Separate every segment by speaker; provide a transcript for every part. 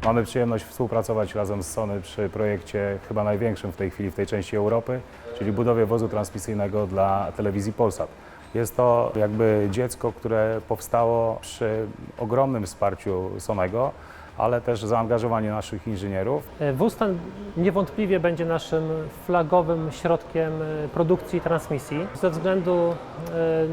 Speaker 1: Mamy przyjemność współpracować razem z Sony przy projekcie chyba największym w tej chwili w tej części Europy, czyli budowie wozu transmisyjnego dla telewizji Polsat. Jest to jakby dziecko, które powstało przy ogromnym wsparciu Sonego, ale też zaangażowaniu naszych inżynierów.
Speaker 2: Wóz ten niewątpliwie będzie naszym flagowym środkiem produkcji i transmisji. Ze względu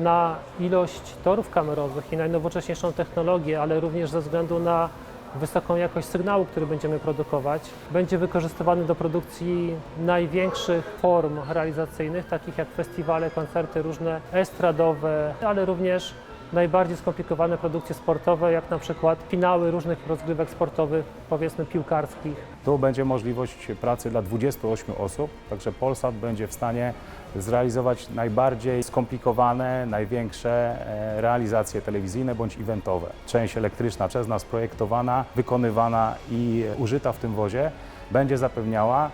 Speaker 2: na ilość torów kamerowych i najnowocześniejszą technologię, ale również ze względu na wysoką jakość sygnału, który będziemy produkować, będzie wykorzystywany do produkcji największych form realizacyjnych, takich jak festiwale, koncerty różne estradowe, ale również najbardziej skomplikowane produkcje sportowe, jak na przykład finały różnych rozgrywek sportowych, powiedzmy piłkarskich.
Speaker 1: Tu będzie możliwość pracy dla 28 osób, także Polsat będzie w stanie zrealizować najbardziej skomplikowane, największe realizacje telewizyjne bądź eventowe. Część elektryczna przez nas projektowana, wykonywana i użyta w tym wozie będzie zapewniała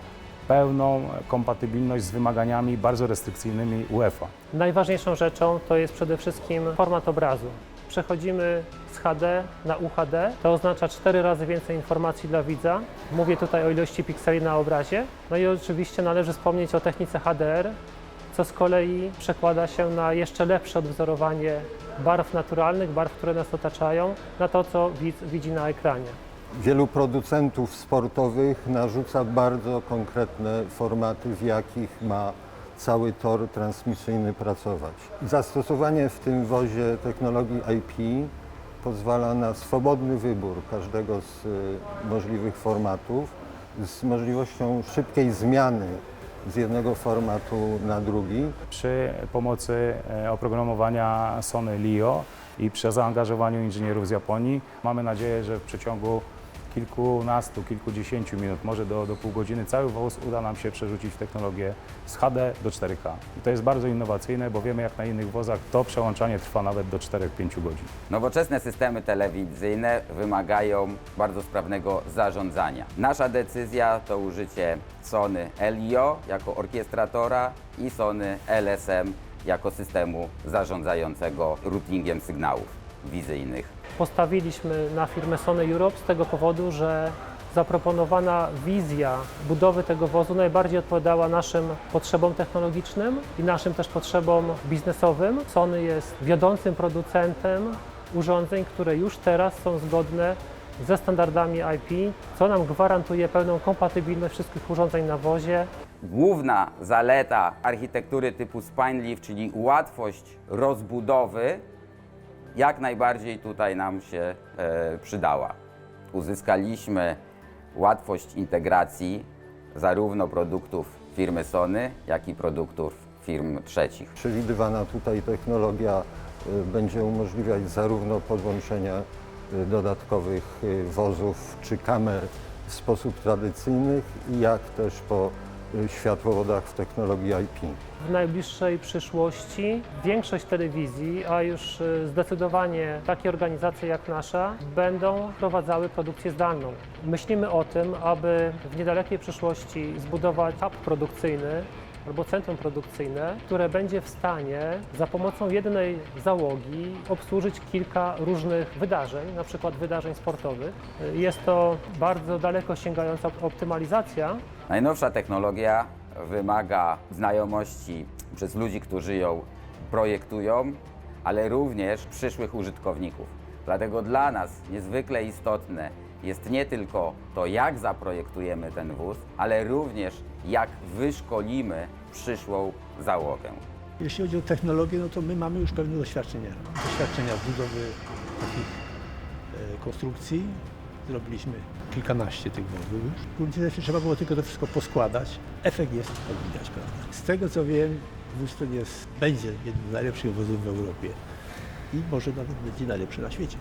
Speaker 1: pełną kompatybilność z wymaganiami bardzo restrykcyjnymi UEFA.
Speaker 2: Najważniejszą rzeczą to jest przede wszystkim format obrazu. Przechodzimy z HD na UHD, to oznacza 4 razy więcej informacji dla widza. Mówię tutaj o ilości pikseli na obrazie. No i oczywiście należy wspomnieć o technice HDR, co z kolei przekłada się na jeszcze lepsze odwzorowanie barw naturalnych, barw, które nas otaczają, na to, co widz widzi na ekranie.
Speaker 3: Wielu producentów sportowych narzuca bardzo konkretne formaty, w jakich ma cały tor transmisyjny pracować. Zastosowanie w tym wozie technologii IP pozwala na swobodny wybór każdego z możliwych formatów, z możliwością szybkiej zmiany z jednego formatu na drugi.
Speaker 1: Przy pomocy oprogramowania Sony LIO i przy zaangażowaniu inżynierów z Japonii mamy nadzieję, że w przeciągu kilkunastu, kilkudziesięciu minut, może do pół godziny, cały wóz uda nam się przerzucić w technologię z HD do 4K. I to jest bardzo innowacyjne, bo wiemy, jak na innych wozach to przełączanie trwa nawet do 4-5 godzin.
Speaker 4: Nowoczesne systemy telewizyjne wymagają bardzo sprawnego zarządzania. Nasza decyzja to użycie Sony LIO jako orkiestratora i Sony LSM jako systemu zarządzającego routingiem sygnałów wizyjnych.
Speaker 2: Postawiliśmy na firmę Sony Europe z tego powodu, że zaproponowana wizja budowy tego wozu najbardziej odpowiadała naszym potrzebom technologicznym i naszym też potrzebom biznesowym. Sony jest wiodącym producentem urządzeń, które już teraz są zgodne ze standardami IP, co nam gwarantuje pełną kompatybilność wszystkich urządzeń na wozie.
Speaker 4: Główna zaleta architektury typu spine-leaf, czyli łatwość rozbudowy, jak najbardziej tutaj nam się przydała. Uzyskaliśmy łatwość integracji zarówno produktów firmy Sony, jak i produktów firm trzecich.
Speaker 3: Przewidywana tutaj technologia będzie umożliwiać zarówno podłączenie dodatkowych wozów czy kamer w sposób tradycyjny, jak też po światłowodach w technologii IP.
Speaker 2: W najbliższej przyszłości większość telewizji, a już zdecydowanie takie organizacje jak nasza, będą prowadzały produkcję zdalną. Myślimy o tym, aby w niedalekiej przyszłości zbudować hub produkcyjny albo centrum produkcyjne, które będzie w stanie za pomocą jednej załogi obsłużyć kilka różnych wydarzeń, na przykład wydarzeń sportowych. Jest to bardzo daleko sięgająca optymalizacja.
Speaker 4: Najnowsza technologia wymaga znajomości przez ludzi, którzy ją projektują, ale również przyszłych użytkowników. Dlatego dla nas niezwykle istotne jest nie tylko to, jak zaprojektujemy ten wóz, ale również jak wyszkolimy przyszłą załogę.
Speaker 5: Jeśli chodzi o technologię, no to my mamy już pewne doświadczenia w budowie takich konstrukcji. Zrobiliśmy kilkanaście tych wozów już. W gruncie rzeczy trzeba było tylko to wszystko poskładać. Efekt jest, jak widać, prawda. Z tego co wiem, wóz ten będzie jednym z najlepszych wozów w Europie i może nawet będzie najlepszy na świecie.